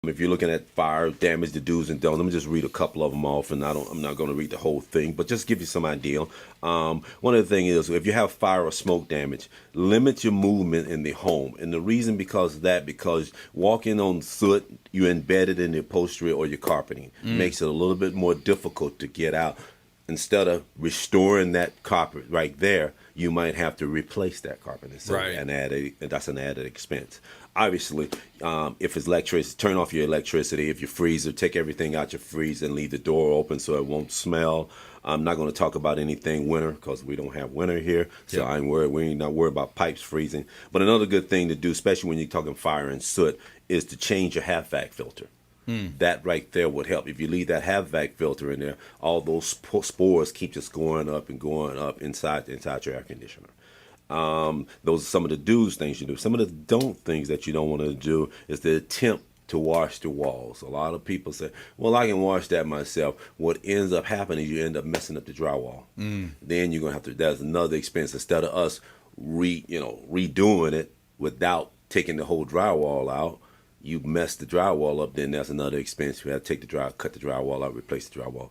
If you're looking at fire damage, the do's and don'ts, let me just read a couple of them off, and I'm not going to read the whole thing, but just give you some idea. One of the things is if you have fire or smoke damage, limit your movement in the home, and the reason because walking on soot, you're embedded in the upholstery or your carpeting, makes it a little bit more difficult to get out. Instead of restoring that carpet right there, you might have to replace that carpet. So, Right. and that's an added expense. Obviously, if it's electricity, turn off your electricity. If your freezer, take everything out your freezer and leave the door open so it won't smell. I'm not going to talk about anything winter because we don't have winter here, so Yep. I'm worried. We're not worried about pipes freezing. But another good thing to do, especially when you're talking fire and soot, is to change your half vac filter. That right there would help. If you leave that half vac filter in there, all those spores keep just going up and going up inside your air conditioner. Those are some of the do's things you do. Some of the don't things that you don't want to do is the attempt to wash the walls. A lot of people say, well, I can wash that myself. What ends up happening is you end up messing up the drywall. Then you're going to have to, that's another expense. Instead of us redoing it without taking the whole drywall out, you mess the drywall up, then that's another expense. You have to cut the drywall out, replace the drywall.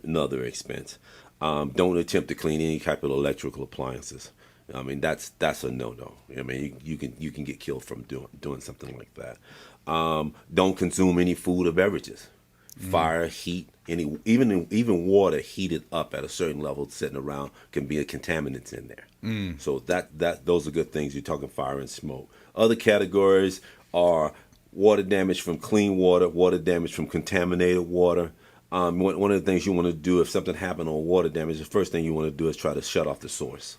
Another expense. Don't attempt to clean any type of electrical appliances. I mean, that's a no-no. I mean, you can get killed from doing something like that. Don't consume any food or beverages. Fire, heat, even water heated up at a certain level sitting around can be a contaminants in there. So those are good things. You're talking fire and smoke. Other categories are water damage from clean water, water damage from contaminated water. One of the things you want to do if something happened on water damage, the first thing you want to do is try to shut off the source.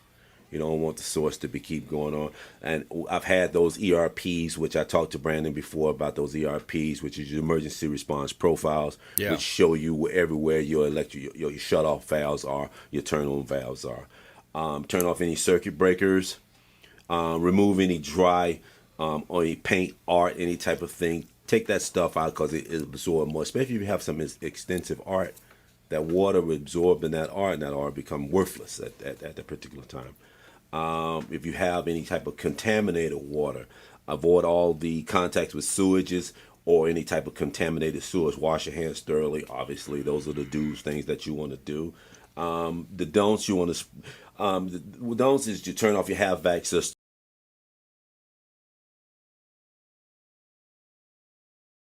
You don't want the source to keep going on. And I've had those ERPs, which I talked to Brandon before about those ERPs, which is your emergency response profiles, Yeah. which show you everywhere your your shut off valves are, your turn on valves are. Turn off any circuit breakers. Remove any dry or any paint, art, any type of thing. Take that stuff out because it absorbs more. Especially if you have some extensive art, that water will absorb in that art, and that art become worthless at that particular time. If you have any type of contaminated water, avoid all the contacts with sewages or any type of contaminated sewage. Wash your hands thoroughly. Obviously, those are the do's, things that you want to do. The don'ts you want to, the don'ts is you turn off your half vac system.